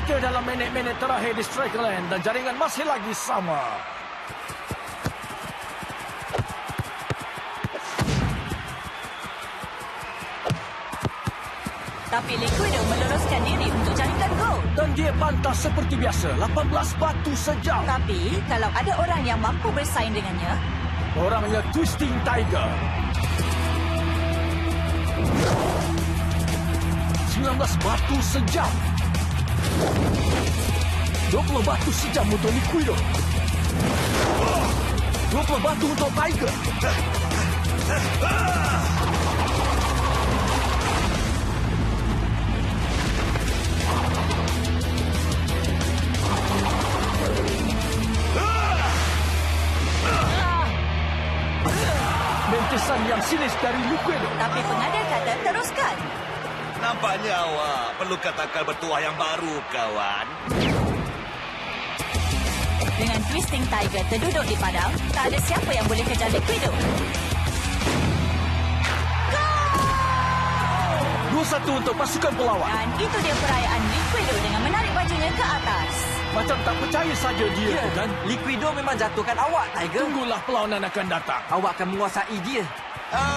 Kita dalam minit-minit terakhir di Strickland dan jaringan masih lagi sama. Tapi Liquido meloloskan diri untuk carikan gol. Dan dia pantas seperti biasa, 18 batu sejam. Tapi kalau ada orang yang mampu bersaing dengannya, Orangnya Twisting Tiger. 19 batu sejam. 20 batu sejam untuk Liquido. 20 batu untuk Tiger. Bentisan yang sinis dari Liquido. tapi pengadil kata teruskan. Nampaknya awak perlu katakan bertuah yang baru, kawan. Dengan Twisting Tiger terduduk di padang, tak ada siapa yang boleh kejar Liquido. 2-1 untuk pasukan pelawak. Dan itu dia perayaan Liquido dengan menarik bajunya ke atas. Macam tak percaya saja dia, Ya, kan? Liquido memang jatuhkan awak, Tiger. Tunggulah perlawanan akan datang. Awak akan menguasai dia.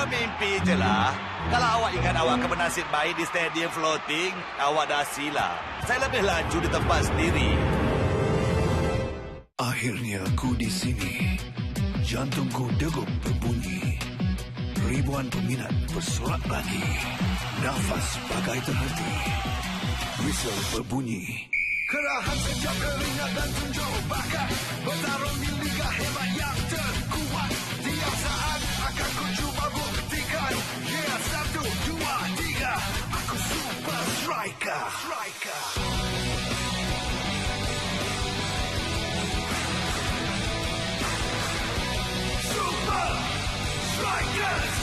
Mimpi je lah. Kalau awak ingat awak akan bernasib baik di stadium floating, awak dah silap. Saya lebih laju di tempat sendiri. Akhirnya aku di sini. Jantungku degup berbunyi. Ribuan peminat bersorak lagi. Nafas bagai terhenti. Whistle berbunyi. Kerahan sejak keringat dan tunjuk bakat. Bertarung di liga hebat yang terkuat. Tiap saat akan ku cuba buktikan. Ya, 1, 2, 3. Aku super striker. Super Strikers!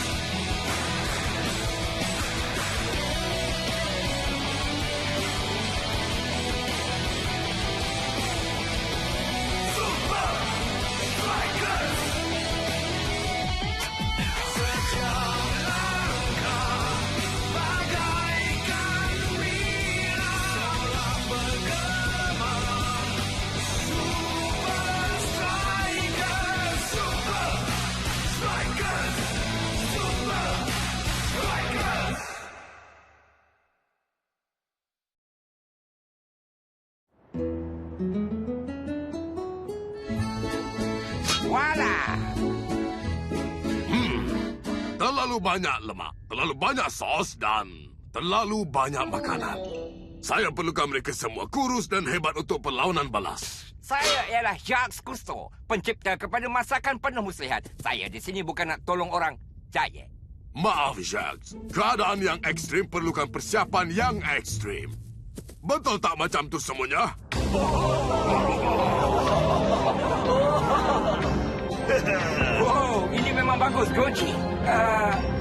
Super Strikers! Sejam langkah bagaikan wira seolah bergema. Super Strikers! Super Strikers! Super Strikers! Terlalu banyak lemak, terlalu banyak sos dan terlalu banyak makanan. Saya perlukan mereka semua kurus dan hebat untuk perlawanan balas. Saya ialah Jacques Cousteau, pencipta kepada masakan penuh muslihat. Saya di sini bukan nak tolong orang jaya. Maaf, Jacques. Keadaan yang ekstrim perlukan persiapan yang ekstrim. Betul tak macam tu semuanya? Wow, ini memang bagus, Coach.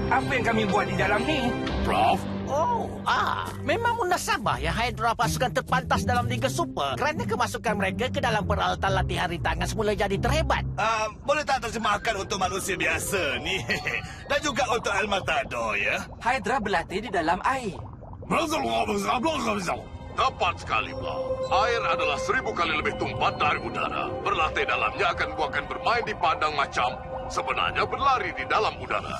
Apa yang kami buat di dalam ni? Prof? Memang munasabah yang Hydra pasukan terpantas dalam Liga Super kerana kemasukan mereka ke dalam peralatan latihan rintangan semula jadi terhebat. Boleh tak terjemahkan untuk manusia biasa ni? Dan juga untuk El Matador, ya? Hydra berlatih di dalam air. Tepat sekali, Blah. Air adalah 1000 kali lebih tumpat dari udara. Berlatih dalamnya akan buatkan bermain di padang macam sebenarnya berlari di dalam udara.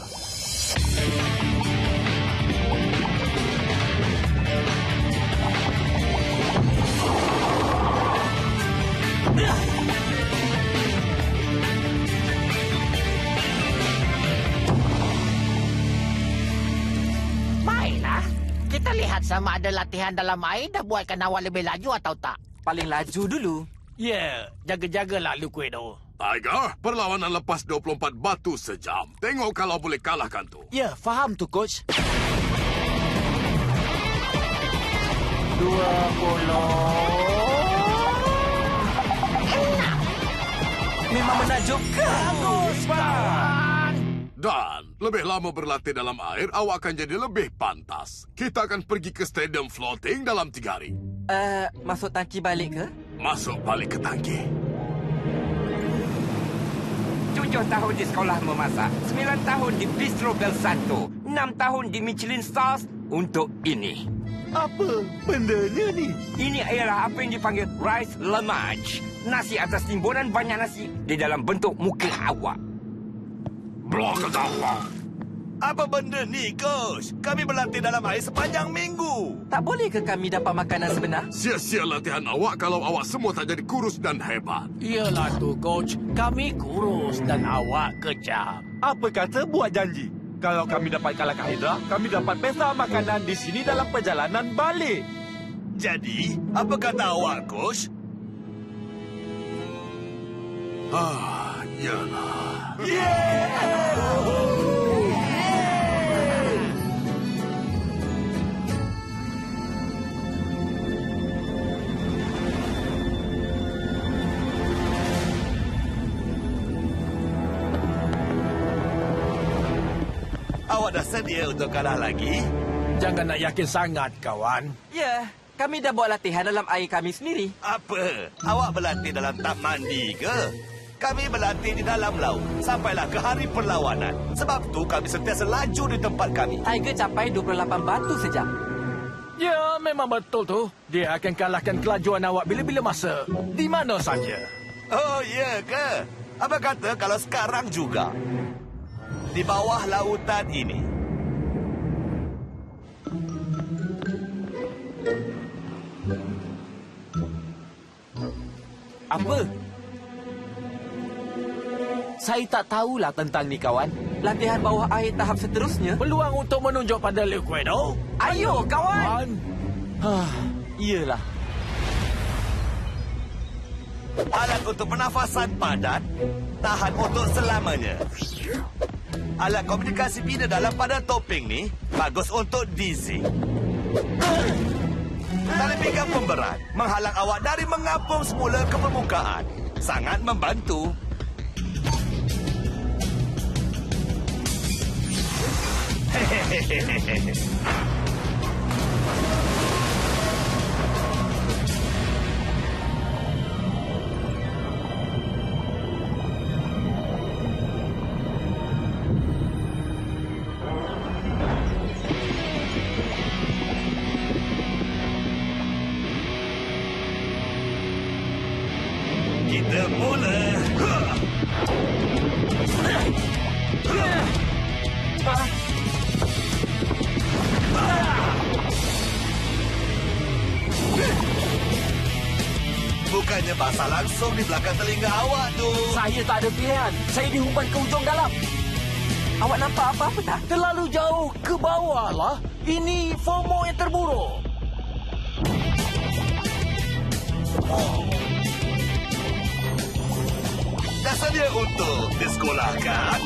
Baiklah. Kita lihat sama ada latihan dalam air dah buatkan awak lebih laju atau tak. Paling laju dulu. Ya, jaga-jagalah Liquido. Tiger, perlawanan lepas 24 batu sejam. Tengok kalau boleh kalahkan tu. Ya, faham tu, Coach. 20. Memang menakjubkan. Bagus, kawan. Dan lebih lama berlatih dalam air, awak akan jadi lebih pantas. Kita akan pergi ke stadium floating dalam 3 hari. Masuk tangki balik ke? Masuk balik ke tangki. 7 tahun di sekolah memasak, 9 tahun di Bistro Bel Santo, 6 tahun di Michelin Stars untuk ini. Apa bendanya ni? Ini ialah apa yang dipanggil rice lemaj. Nasi atas timbunan banyak nasi di dalam bentuk muka awak. Apa benda ni, Coach? Kami berlatih dalam air sepanjang minggu. Tak boleh ke kami dapat makanan sebenar? Sia-sia latihan awak kalau awak semua tak jadi kurus dan hebat. Iyalah tu, Coach. Kami kurus dan awak kejam. Apa kata buat janji? Kalau kami dapat kalahkan Hydra, kami dapat pesta makanan di sini dalam perjalanan balik. Jadi, apa kata awak, Coach? Yalah. Awak dah sedia untuk kalah lagi? Jangan nak yakin sangat, kawan. Ya, kami dah buat latihan dalam air kami sendiri. Apa? Awak berlatih dalam tak mandi ke? Kami berlatih di dalam laut sampailah ke hari perlawanan. Sebab tu kami sentiasa laju di tempat kami. Tiger capai 28 batu sejam. Ya, memang betul tu. Dia akan kalahkan kelajuan awak bila-bila masa. Di mana saja. Oh, ya ke? Apa kata kalau sekarang juga? Di bawah lautan ini. Apa? Saya tak tahulah tentang ni, kawan. Latihan bawah air tahap seterusnya. Peluang untuk menunjuk pada Liquido. Ayo, kawan! Iyalah. Alat untuk pernafasan padat, tahan untuk selamanya. Alat komunikasi bina dalam pada topeng ni bagus untuk dizzy. Tali pinggang pemberat menghalang awak dari mengapung semula ke permukaan. Sangat membantu. Hehehe. Kita mula. Bukannya basah langsung di belakang telinga awak tu. Saya tak ada pilihan. Saya dihumban ke ujung dalam. Awak nampak apa-apa tak? Terlalu jauh ke bawah lah. Ini FOMO yang terburuk. Dah sedia untuk disekolahkan?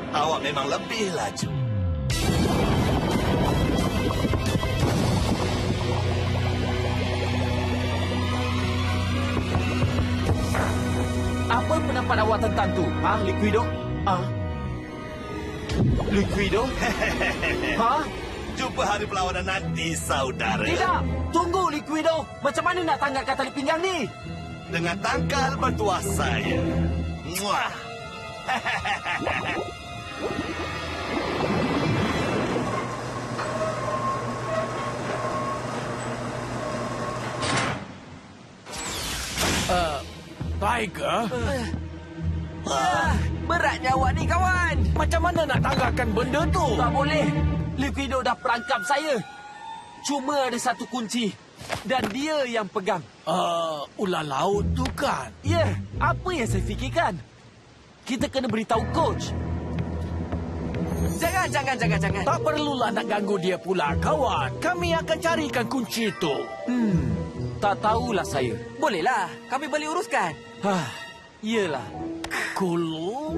Awak memang lebih laju. Apa pendapat awak tentang tu? Liquido? Liquido? Jumpa hari perlawanan nanti, saudara. Tidak! Tunggu, Liquido! Macam mana nak tanggalkan tali pinggang ni? Dengan tangkal bertuah saya. Muah. Tiger? Beratnya awak ni, kawan! Macam mana nak tanggalkan benda tu? Tak boleh! Liquido dah perangkap saya. Cuma ada satu kunci. Dan dia yang pegang. Ular laut tu kan? Ya, apa yang saya fikirkan? Kita kena beritahu coach. Jangan. Tak perlulah nak ganggu dia pula, kawan. Kami akan carikan kunci itu. Tak tahulah saya. Bolehlah, kami boleh uruskan. Iyalah. Kulu?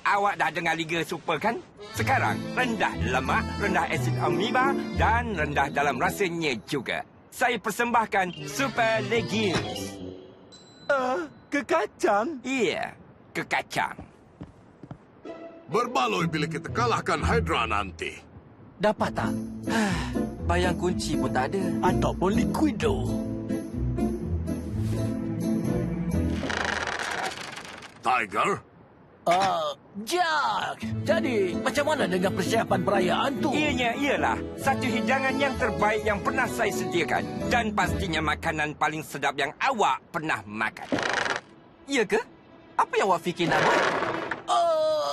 Awak dah dengar Liga Super kan? Sekarang rendah lemak, rendah asid amoeba dan rendah dalam rasanya juga. Saya persembahkan Super Legumes. Ke kacang? Iya, ke kacang. Berbaloi bila kita kalahkan Hydra nanti. Dapat tak? Bayang kunci pun tak ada. Ataupun Liquido. Tiger, Jack. Jadi, macam mana dengan persiapan perayaan tu? Ianya ialah satu hidangan yang terbaik yang pernah saya sediakan. Dan pastinya makanan paling sedap yang awak pernah makan. Ya ke? Apa yang awak fikir nak buat?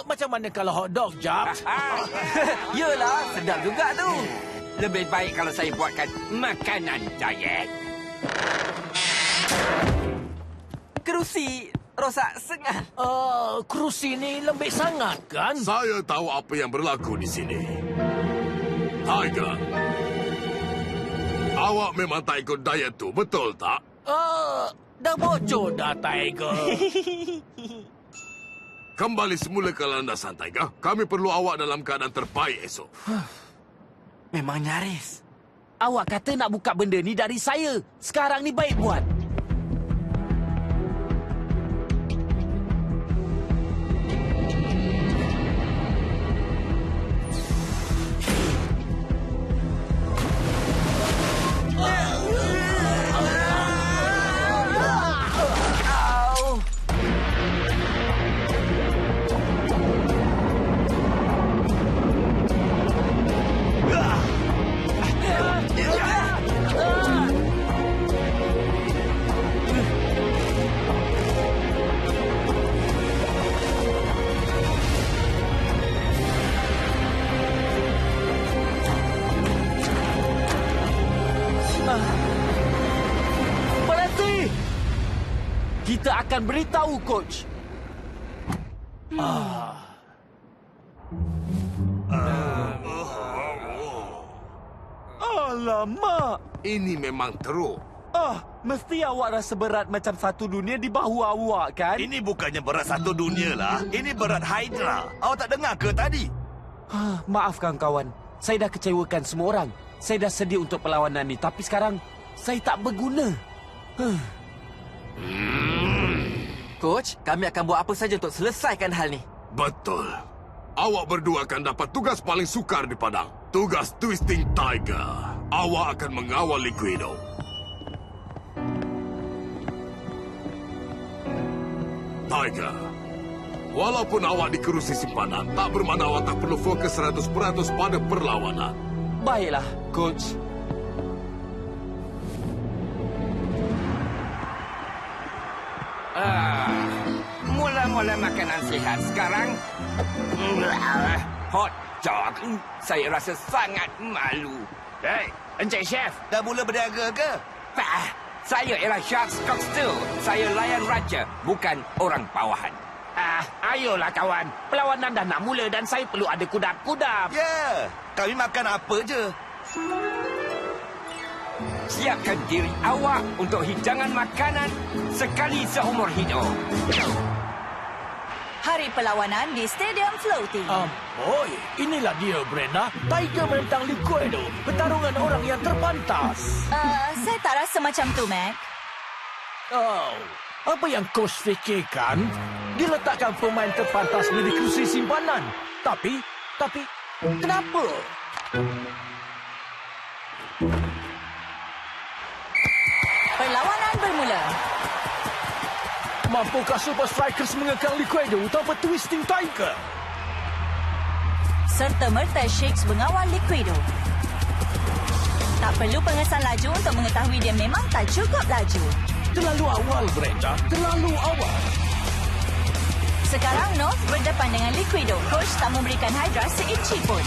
Macam mana kalau hotdog, Jack? Yelah, sedap juga tu. Lebih baik kalau saya buatkan makanan diet. Kerusi rosak sengat. Kerusi ni lembik sangat, kan? saya tahu apa yang berlaku di sini. Tiger, awak memang tak ikut diet tu, betul tak? Dah bocor dah, Tiger. Kembali semula ke landasan, Tiger. Kami perlu awak dalam keadaan terbaik esok. Memang nyaris. Awak kata nak buka benda ni dari saya. Sekarang ni baik buat. Kita akan beritahu, Coach. Alamak! Ini memang teruk. Mesti awak rasa berat macam satu dunia di bahu awak, kan? Ini bukannya berat satu dunia lah. Ini berat Hydra. Awak tak dengar ke tadi? Maafkan, kawan. Saya dah kecewakan semua orang. Saya dah sedia untuk perlawanan ni. Tapi sekarang, saya tak berguna. Coach, kami akan buat apa saja untuk selesaikan hal ni. Betul. Awak berdua akan dapat tugas paling sukar di padang. Tugas Twisting Tiger. Awak akan mengawal Liquido. Tiger, walaupun awak di kerusi simpanan, tak bermakna awak tak perlu fokus 100% pada perlawanan. Baiklah, Coach. Mula-mula makanan sihat sekarang. Hot dog. Saya rasa sangat malu. Hey, Encik Chef. Dah mula berniaga ke? Saya ialah Sharks Cocktail. Saya layan raja, bukan orang bawahan. Ayolah, kawan. Perlawanan dah nak mula dan saya perlu ada kudap-kudap. Ya, kami makan apa je. Siapkan diri awak untuk hidangan makanan sekali seumur hidup. Hari perlawanan di Stadium Floating. Boy, inilah dia, Brenda. Tiger menentang Liquido. Pertarungan orang yang terpantas. Saya tak rasa macam tu, Mac. Apa yang Coach fikirkan? Dia letakkan pemain terpantas di kerusi simpanan. Tapi, kenapa? Perlawanan bermula. Mampukah Super Strikers mengekang Liquido tanpa Twisting Tiger? Serta-merta Shakes mengawal Liquido. Tak perlu pengesan laju untuk mengetahui dia memang tak cukup laju. Terlalu awal, Brenda. Terlalu awal. Sekarang North berdepan dengan Liquido. Coach tak memberikan Hydra seinci pun.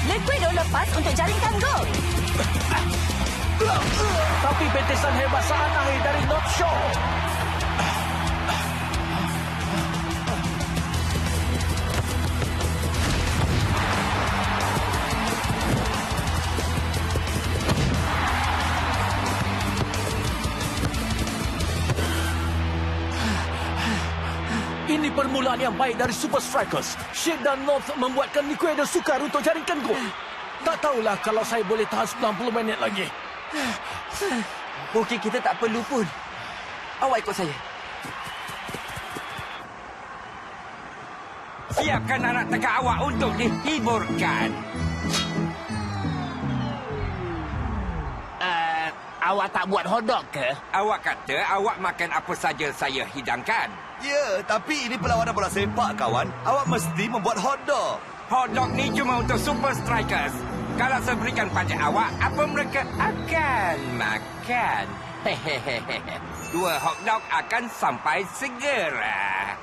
Liquido lepas untuk jaringkan gol. Tapi betesan hebat saat akhir dari North Shore. Ini permulaan yang baik dari Super Strikers. Shade dan North membuatkan Liquido sukar untuk jaringkan gol. Tak tahulah kalau saya boleh tahan 90 minit lagi. Mungkin kita tak perlu pun. Awak ikut saya. Siapkan anak tangga awak untuk dihiburkan. Awak tak buat hotdog ke? Awak kata awak makan apa saja saya hidangkan. Ya, tapi ini perlawanan bola sepak, kawan. Awak mesti membuat hotdog. Hotdog ni cuma untuk Super Strikers. Kalau saya berikan pada awak, apa mereka akan makan? Hehehe. 2 hotdog akan sampai segera.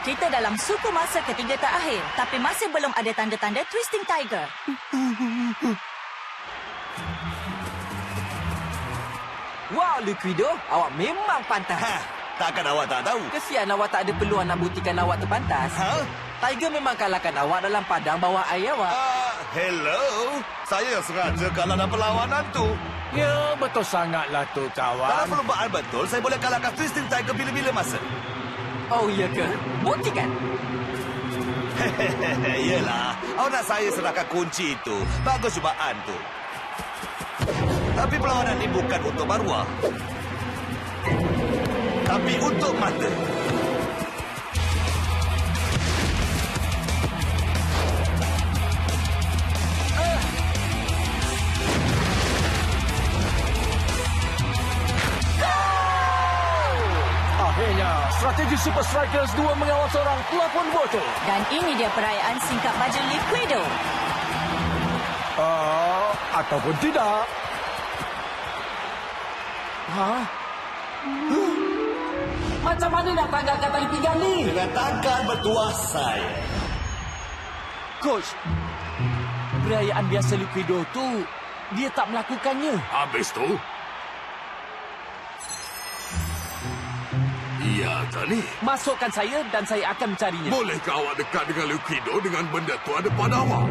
Kita dalam suku masa ketiga terakhir, tapi masih belum ada tanda-tanda Twisting Tiger. Wow, Liquido, awak memang pantas. Takkan awak tak tahu? Kesian awak tak ada peluang nak buktikan awak terpantas. Tiger memang kalahkan awak dalam padang bawah air awak. Hello. Saya yang sengaja kalah dalam perlawanan tu. Ya, betul sangatlah tu, Dalam kawan. perlumbaan betul, saya boleh kalahkan Twisting Tiger bila-bila masa. Oh, iya ke? Buktikan. Yelah, awak nak saya serahkan kunci itu. Bagus cubaan tu. Tapi perlawanan ini bukan untuk maruah. Tapi untuk mata. Akhirnya, strategi Super Strikers 2 mengawal seorang pelapon botol. Dan ini dia perayaan singkap baju Liquido. Ataupun tidak. Macam mana nak tanggalkan tali pinggang ni? Dengan tangan bertuah saya. Coach, perayaan biasa Liquido tu, dia tak melakukannya. Habis tu? Iya kan ni? Masukkan saya dan saya akan mencarinya. Bolehkah awak dekat dengan Liquido dengan benda tu ada pada awak?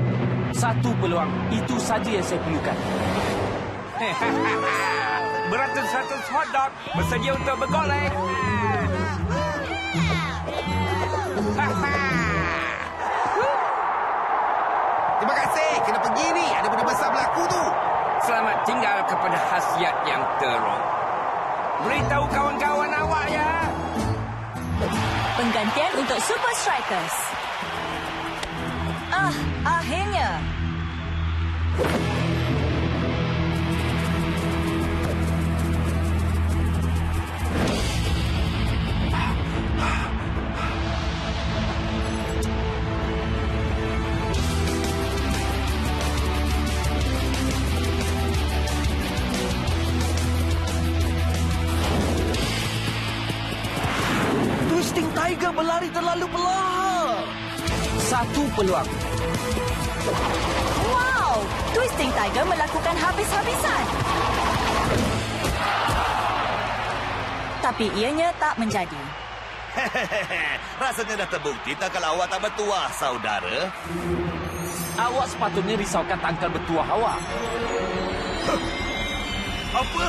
Satu peluang, itu saja yang saya perlukan. Beratus-ratus hotdog bersedia untuk bergolek. Terima kasih. Kena pergi ni. Ada benda besar berlaku tu. Selamat tinggal kepada khasiat yang teruk. Beritahu kawan-kawan awak ya. Penggantian untuk Super Strikers. Akhirnya. Twisting Tiger berlari terlalu perlahan. Satu peluang. Wow! Twisting Tiger melakukan habis-habisan. Tapi ianya tak menjadi. Rasanya dah terbukti tak kalau awak tak bertuah, saudara. Awak sepatutnya risaukan tangkal bertuah awak. Apa?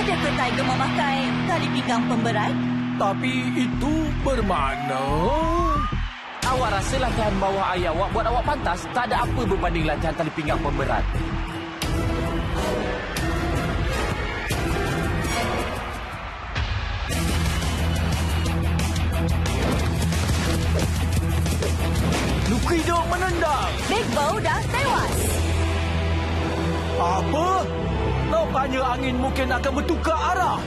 Adakah Tiger memakai tali pinggang pemberat? Tapi itu bermakna... Awak rasa latihan bawah air awak buat awak pantas? Tak ada apa berbanding latihan tali pinggang pemberat. Liquido menendang. Big Bow dah tewas. Apa? Nampaknya angin mungkin akan bertukar arah.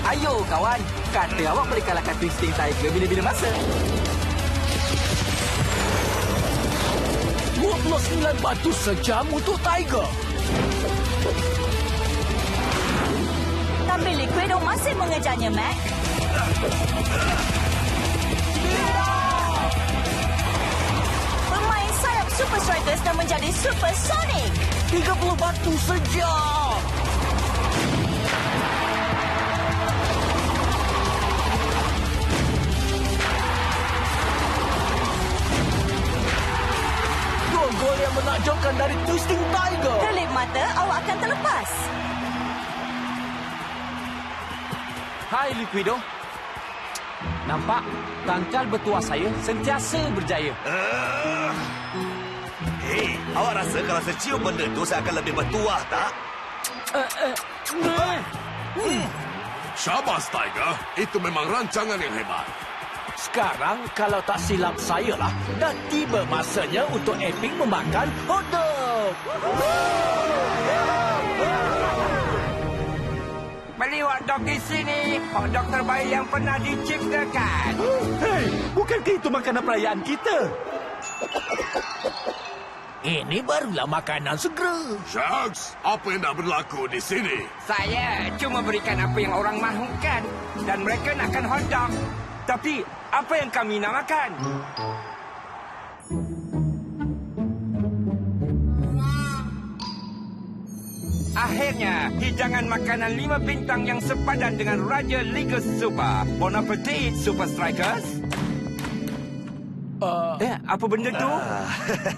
Ayo kawan, kata awak boleh kalahkan Twisting Tiger bila-bila masa. 29 batu sejam untuk Tiger. Tapi Liquido masih mengejarnya, Mac. Pemain sayap Super Strikers dah menjadi Super Sonic. 30 batu sejam. Gol yang menakjubkan dari Twisting Tiger. Kelip mata, awak akan terlepas. Hai Liquido. Nampak? Tangkal bertuah saya sentiasa berjaya. Hei, awak rasa kalau saya cium benda tu, saya akan lebih bertuah, tak? Syabas, Tiger. Itu memang rancangan yang hebat. Sekarang, kalau tak silap saya lah, dah tiba masanya untuk Epic memakan hotdog. Beli hotdog di sini. Hotdog terbaik yang pernah diciptakan. Hei, bukankah itu makanan perayaan kita? Ini barulah makanan segera. Shucks, apa yang dah berlaku di sini? Saya cuma berikan apa yang orang mahukan. Dan mereka nakkan hotdog. Tapi, apa yang kami nak makan? Akhirnya, hidangan makanan 5 bintang yang sepadan dengan Raja Liga Super. Bon appetit, Super Strikers. Apa benda tu?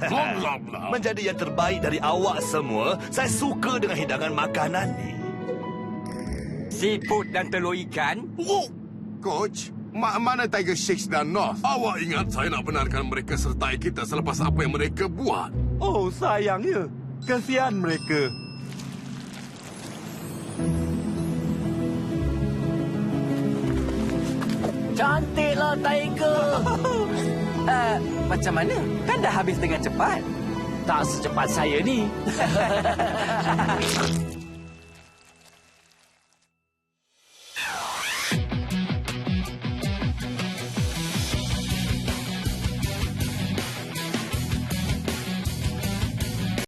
Blah, blah, blah. Menjadi yang terbaik dari awak semua, saya suka dengan hidangan makanan ni. Seafood dan telur ikan. Coach, mana Tiger Shakes dan North? Awak ingat saya nak benarkan mereka sertai kita selepas apa yang mereka buat? Oh, sayangnya. Kasihan mereka. Cantiklah, Tiger. Macam mana? Kan dah habis dengan cepat. Tak secepat saya ni.